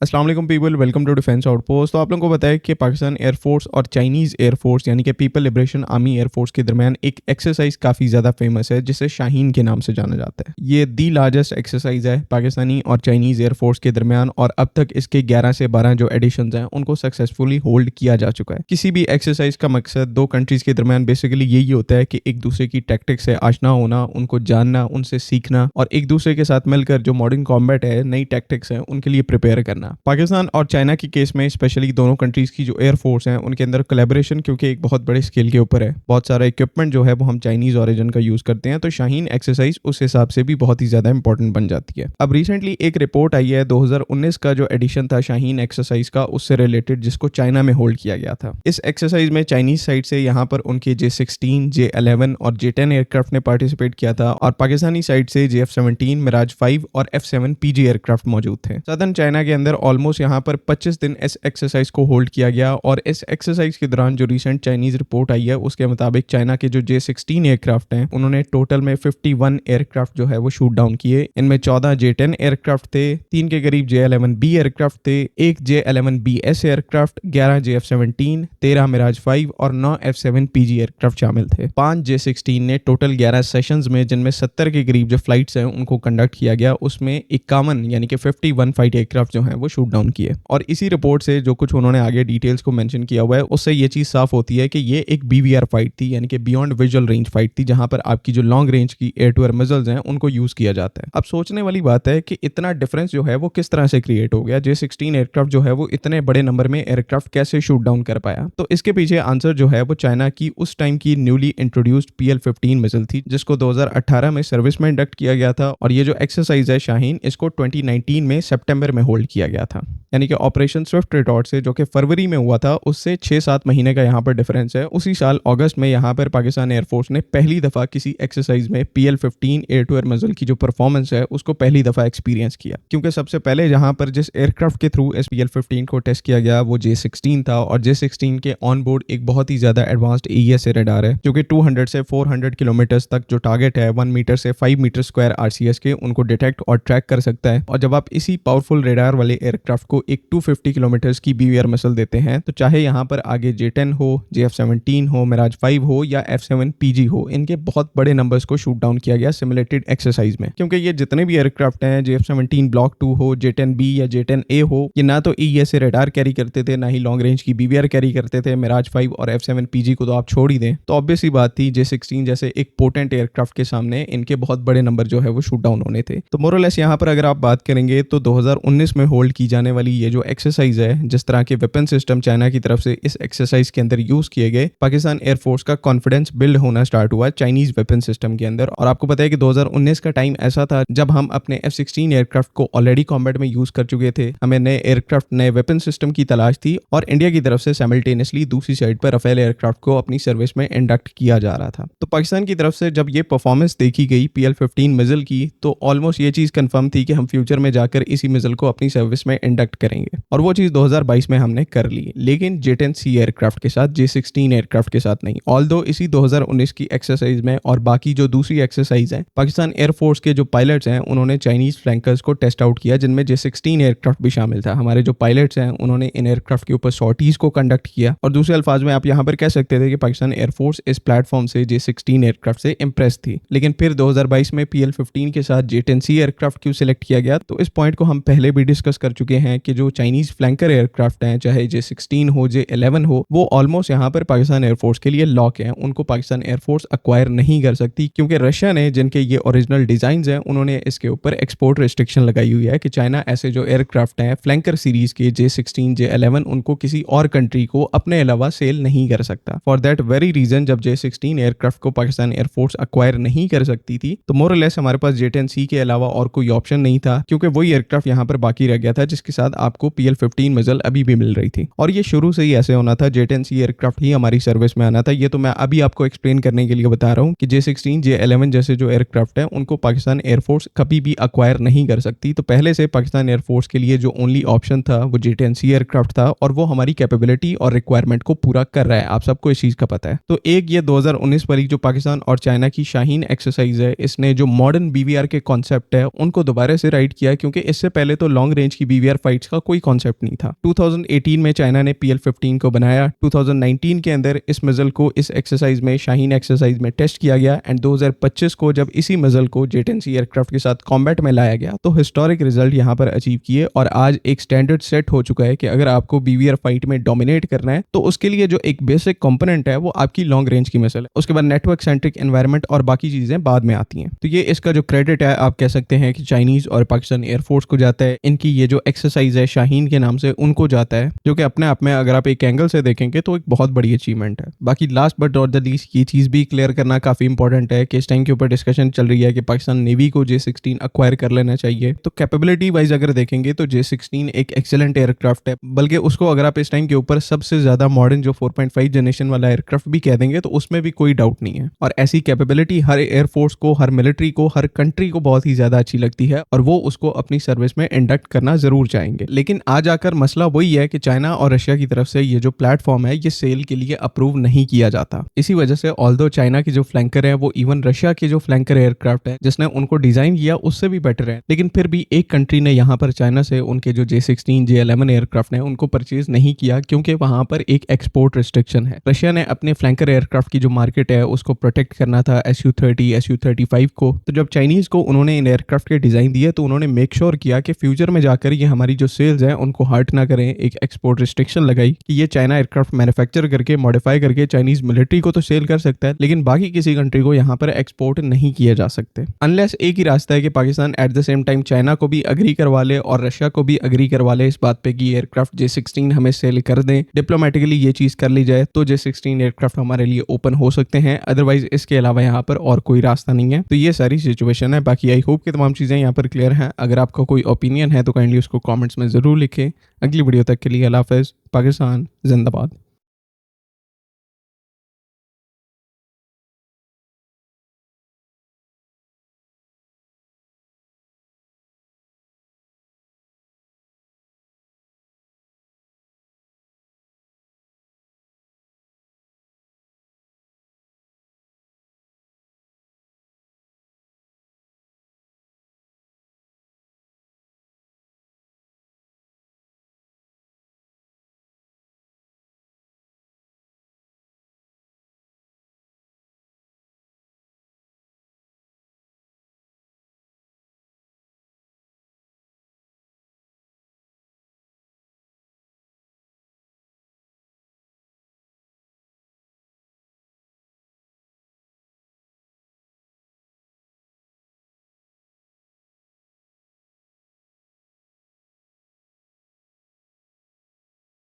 अस्सलाम वालेकुम people, welcome to defence outpost. तो आप लोगों को पता है कि पाकिस्तान एयरफोर्स और चाइनीज़ एयरफोर्स यानी कि पीपल लिबरेशन आर्मी एयरफोर्स के दरमियान एक एक्सरसाइज काफ़ी ज़्यादा फेमस है जिसे शाहीन के नाम से जाना जाता है। ये दी लार्जेस्ट एक्सरसाइज है पाकिस्तानी और चाइनीज़ एयरफोर्स के दरमियान और अब तक इसके 11 से 12 जो एडिशंस हैं उनको सक्सेसफुली होल्ड किया जा चुका है। किसी भी एक्सरसाइज का मकसद दो कंट्रीज़ के दरमियान बेसिकली यही होता है कि एक दूसरे की टैक्टिक्स से आशना होना, उनको जानना, उनसे सीखना और एक दूसरे के साथ मिलकर जो मॉडर्न कॉम्बैट है, नई टैक्टिक्स हैं, उनके लिए प्रिपेयर करना। पाकिस्तान और चाइना की केस में स्पेशली दोनों कंट्रीज़ की जो एयरफोर्स हैं उनके अंदर कोलैबोरेशन क्योंकि एक बहुत बड़े स्केल के ऊपर है, बहुत सारा इक्विपमेंट जो है वो हम चाइनीज़ ओरिजिन का यूज़ करते हैं, तो शाहीन एक्सरसाइज उस हिसाब से भी बहुत ही ज़्यादा इंपॉर्टेंट बन जाती है। अब रिसेंटली एक रिपोर्ट आई है 2019 का जो एडिशन था शाहीन एक्सरसाइज का उससे रिलेटेड, जिसको चाइना में होल्ड किया गया था। इस एक्सरसाइज में चाइनीज साइड से यहाँ पर उनके J-16, J-11 और J-10 एयरक्राफ्ट ने पार्टिसिपेट किया था और पाकिस्तानी साइड से JF-17, मिराज 5 और F-7 PG एयरक्राफ्ट मौजूद थे। सदर्न चाइना के अंदर ऑलमोस्ट यहाँ पर 25 दिन इस एक्सरसाइज को होल्ड किया गया और इस एक्सरसाइज के दौरान जो रिसेंट चाइनीज रिपोर्ट आई है उसके मुताबिक चाइना के जो J-16 एयरक्राफ्ट हैं उन्होंने टोटल में 51 एयरक्राफ्ट जो है वो शूट डाउन किए। इनमें 14 J-10 एयरक्राफ्ट थे, 3 के करीब J-11B एयरक्राफ्ट थे, एक J-11BS एयरक्राफ्ट, 11 JF-17, 13 मिराज 5 और 9 F-7 PG एयरक्राफ्ट शामिल थे। 5 J-16 ने टोटल 11 सेशंस में, जिनमें 70 के करीब जो फ्लाइट्स हैं उनको कंडक्ट किया गया, उसमें 51 यानी कि 51 फाइट एयरक्राफ्ट जो हैं वो शूट डाउन किए। और इसी रिपोर्ट से जो कुछ उन्होंने आगे डिटेल्स को मेंशन किया हुआ है उससे ये चीज साफ होती है कि ये एक BVR फाइट थी, यानी कि बियॉन्ड विजुअल रेंज फाइट थी, जहां पर आपकी जो लॉन्ग रेंज की एयर टू एयर मिसाइल्स हैं उनको यूज किया जाता है। अब सोचने वाली बात है कि इतना डिफरेंस जो है वो किस तरह से क्रिएट हो गया, J-16 एयरक्राफ्ट जो है वो इतने बड़े नंबर में एयरक्राफ्ट कैसे शूट डाउन कर पाया। तो इसके पीछे आंसर जो है वो चाइना की उस टाइम की न्यूली इंट्रोड्यूस्ड PL-15 मिसाइल थी, जिसको 2018 में सर्विस में इंडक्ट किया गया था और ये जो एक्सरसाइज है शाहीन, इसको 2019 में सितंबर में होल्ड किया गया था। यानी कि ऑपरेशन स्विफ्ट रिटॉर्ट से जो कि फरवरी में हुआ था उससे 6-7 महीने का यहाँ पर डिफरेंस है। उसी साल अगस्त में यहाँ पर पाकिस्तान एयरफोर्स ने पहली दफा किसी एक्सरसाइज में PL-15 air to air missile की जो परफॉर्मेंस है उसको पहली दफा एक्सपीरियंस किया, क्योंकि सबसे पहले जहाँ पर जिस एयरक्राफ्ट के थ्रू इस PL-15 को टेस्ट किया गया वो J-16 था और J-16 के ऑन बोर्ड एक बहुत ही ज्यादा एडवांस्ड AES रडार है जो कि 200 से 400 किलोमीटर तक जो टारगेट है 1 मीटर से 5 मीटर स्क्वायर RCS के उनको डिटेक्ट और ट्रैक कर सकता है। और जब आप इसी पावरफुल रडार वाले एयरक्राफ्ट को एक 250 किलोमीटर की BVR मिसाइल देते हैं तो चाहे यहाँ पर आगे J-10 हो, JF-17 हो, मिराज 5 हो या F-7 PG हो, इनके बहुत बड़े नंबर्स को शूट डाउन किया गया सिमुलेटेड एक्सरसाइज में। क्योंकि ये जितने भी एयरक्राफ्ट हैं, JF-17 ब्लॉक 2 हो, J-10B या J-10A हो, ये ना तो AES रडार कैरी करते थे, ना ही लॉन्ग रेंज की BVR कैरी करते थे। मिराज 5 और F-7 PG को तो आप छोड़ ही दें। तो ऑब्वियस ही बात थी J-16 जैसे एक पोटेंट एयरक्राफ्ट के सामने इनके बहुत बड़े नंबर जो है वो शूट डाउन होने थे। तो मोरलेस यहाँ पर अगर आप बात करेंगे तो 2019 में होल्ड की जाने वाली ये जो एक्सरसाइज है, जिस तरह के वेपन सिस्टम चाइना की तरफ से इस एक्सरसाइज के अंदर यूज किए गए, पाकिस्तान एयरफोर्स का कॉन्फिडेंस बिल्ड होना स्टार्ट हुआ चाइनीज वेपन सिस्टम के अंदर। और आपको पता है कि 2019 का टाइम ऐसा था जब हम अपने F-16 एयरक्राफ्ट को ऑलरेडी कॉम्बैट में यूज कर चुके थे, हमें नए एयरक्राफ्ट, नए वेपन सिस्टम की तलाश थी और इंडिया की तरफ से साइमल्टेनियसली दूसरी साइड पर राफेल एयरक्राफ्ट को अपनी सर्विस में इंडक्ट किया जा रहा था। तो पाकिस्तान की तरफ से जब ये परफॉर्मेंस देखी गई PL-15 मिसाइल की, तो ऑलमोस्ट ये चीज कंफर्म थी कि हम फ्यूचर में जाकर इसी मिसाइल को अपनी सर्विस में इंडक्ट करेंगे और वो चीज 2022 में हमने कर ली, लेकिन J-10C एयरक्राफ्ट के साथ, J-16 एयरक्राफ्ट के साथ नहीं। ऑल्दो इसी 2019 की एक्सरसाइज में और बाकी जो दूसरी एक्सरसाइज है, पाकिस्तान एयरफोर्स के जो पायलट्स हैं उन्होंने चाइनीज फ्लैंकर्स को टेस्ट आउट किया, जिनमें J-16 एयरक्राफ्ट भी शामिल था। हमारे जो पायलट्स हैं उन्होंने इन एयरक्राफ्ट के ऊपर सॉर्टीज को कंडक्ट किया और दूसरे अल्फाज में आप यहाँ पर कह सकते थे कि पाकिस्तान एयरफोर्स इस प्लेटफॉर्म से J-16 एयरक्राफ्ट से इंप्रेस थी। लेकिन फिर 2022 में PL-15 के साथ J-10C एयरक्राफ्ट क्यों सिलेक्ट किया गया, तो इस पॉइंट को हम पहले भी डिस्कस कर चुके हैं कि जो चाइनीज फ्लैंकर एयरक्राफ्ट हैं, चाहे J-16 हो, J-11 हो, वो ऑलमोस्ट यहाँ पर पाकिस्तान एयरफोर्स के लिए लॉक है। उनको पाकिस्तान एयरफोर्स अक्वायर नहीं कर सकती, क्योंकि रशिया ने, जिनके ये ओरिजिनल डिजाइन हैं, उन्होंने इसके ऊपर एक्सपोर्ट रिस्ट्रिक्शन लगाई हुई है कि चाइना ऐसे जो एयरक्राफ्ट हैं फ्लैंकर सीरीज के J-16, J-11, उनको किसी और कंट्री को अपने अलावा सेल नहीं कर सकता। फॉर दैट वेरी रीजन जब J-16 एयरक्राफ्ट को पाकिस्तान एयरफोर्स अक्वायर नहीं कर सकती थी, तो मोर और लेस हमारे पास J-10C के अलावा और कोई ऑप्शन नहीं था, क्योंकि वही एयरक्राफ्ट यहाँ पर बाकी रह गया था जिसके साथ आपको PL-15 मिसाइल अभी भी मिल रही थी। और ये शुरू से ही ऐसे होना था, J-10C एयरक्राफ्ट ही हमारी सर्विस में आना था। ये तो मैं अभी आपको एक्सप्लेन करने के लिए बता रहा हूँ कि J-16, J-11 जैसे जो एयरक्राफ्ट है उनको पाकिस्तान एयरफोर्स कभी भी अक्वायर नहीं कर सकती। तो पहले से पाकिस्तान एयरफोर्स के लिए जो ओनली ऑप्शन था वो J-10C एयरक्राफ्ट था और वो हमारी कैपेबिलिटी और रिक्वायरमेंट को पूरा कर रहा है। आप सबको इस चीज का पता है। तो एक ये 2019 वाली जो पाकिस्तान और चाइना की शाहीन एक्सरसाइज है, इसने जो मॉडर्न BVR के कॉन्सेप्ट है उनको दोबारा से राइट किया, क्योंकि इससे पहले तो लॉन्ग रेंज की BVR फाइट्स इसका कोई कॉन्सेप्ट नहीं था। 2018 में चाइना ने PL-15 को बनाया। 2019 के अंदर इस मिसाइल को इस एक्सरसाइज में, शाहीन एक्सरसाइज में टेस्ट किया गया एंड 2025 को जब इसी मिसाइल को J-10C एयरक्राफ्ट के साथ कॉम्बैट में लाया गया तो हिस्टोरिक रिजल्ट यहाँ पर अचीव किए और आज एक स्टैंडर्ड सेट हो चुका है कि अगर आपको BVR फाइट में डोमिनेट करना है तो उसके लिए जो एक बेसिक कंपोनेंट है वो आपकी लॉन्ग रेंज की मिसाइल है। उसके बाद नेटवर्क सेंट्रिक एनवायरनमेंट और बाकी चीजें बाद में आती हैं। तो ये इसका जो क्रेडिट है आप कह सकते हैं कि चाइनीज और पाकिस्तान एयरफोर्स को जाता है। इनकी ये जो एक्सरसाइज है शाहीन के नाम से उनको जाता है, जो कि अपने आप में अगर आप एक एंगल से देखेंगे तो एक बहुत बड़ी अचीवमेंट है। बाकी last but not the least ये चीज भी क्लियर करना काफी इंपॉर्टेंट है कि इस टाइम के ऊपर डिस्कशन चल रही है कि पाकिस्तान नेवी को J-16 अक्वायर कर लेना चाहिए। तो कैपेबिलिटी वाइज अगर देखेंगे तो J-16 एक एक्सेलेंट एयरक्राफ्ट है, बल्कि उसको अगर आप इस टाइम के ऊपर सबसे ज्यादा मॉडर्न जो 4.5 जनरेशन वाला एयरक्राफ्ट भी कह देंगे तो उसमें भी कोई डाउट नहीं है। और ऐसी कैपेबिलिटी हर एयरफोर्स को, हर मिलिट्री को, हर कंट्री को बहुत ही ज्यादा अच्छी लगती है और वो उसको अपनी सर्विस में इंडक्ट करना जरूर चाहेंगे। लेकिन आज आकर मसला वही है कि चाइना और रशिया की तरफ से ये जो प्लेटफॉर्म है ये सेल के लिए अप्रूव नहीं किया जाता। इसी वजह से ऑल्दो चाइना की जो फ्लैंकर है वो इवन रशिया के जो फ्लैंकर एयरक्राफ्ट है जिसने उनको डिजाइन किया उससे भी बेटर है, लेकिन फिर भी एक कंट्री ने यहाँ पर चाइना से उनके जो J-16 J-11 एयरक्राफ्ट है उनको परचेज नहीं किया क्योंकि वहां पर एक एक्सपोर्ट रिस्ट्रिक्शन है। रशिया ने अपने फ्लैंकर एयरक्राफ्ट की जो मार्केट है उसको प्रोटेक्ट करना था Su-30 Su-35 को। तो जब चाइनीज को उन्होंने इन एयरक्राफ्ट के डिजाइन दिए तो उन्होंने मेक श्योर किया कि फ्यूचर में जाकर ये हमारी जो सेल्स हैं उनको हर्ट ना करें। एक एक्सपोर्ट रिस्ट्रिक्शन लगाई कि ये चाइना एयरक्राफ्ट मैन्युफैक्चर करके मॉडिफाई करके चाइनीज मिलिट्री को तो सेल कर सकता है, लेकिन बाकी किसी कंट्री को यहाँ पर एक्सपोर्ट नहीं किया जा सकते। अनलेस एक ही रास्ता है कि Pakistan at the same time China को भी अग्री करवा ले और रशिया को भी अग्री करवा ले इस बात पे कि एयरक्राफ्ट J-16 हमें सेल कर दें, डिप्लोमेटिकली ये चीज कर ली जाए तो J-16 एयरक्राफ्ट हमारे लिए ओपन हो सकते हैं। अदरवाइज इसके अलावा यहाँ पर और कोई रास्ता नहीं है। तो ये सारी सिचुएशन है। बाकी आई होप कि तमाम चीजें यहाँ पर क्लियर हैं। अगर आपका कोई ओपिनियन है तो काइंडली उसको कमेंट्स में जरूर लिखें। अगली वीडियो तक के लिए अल्लाह हाफिज़। पाकिस्तान जिंदाबाद।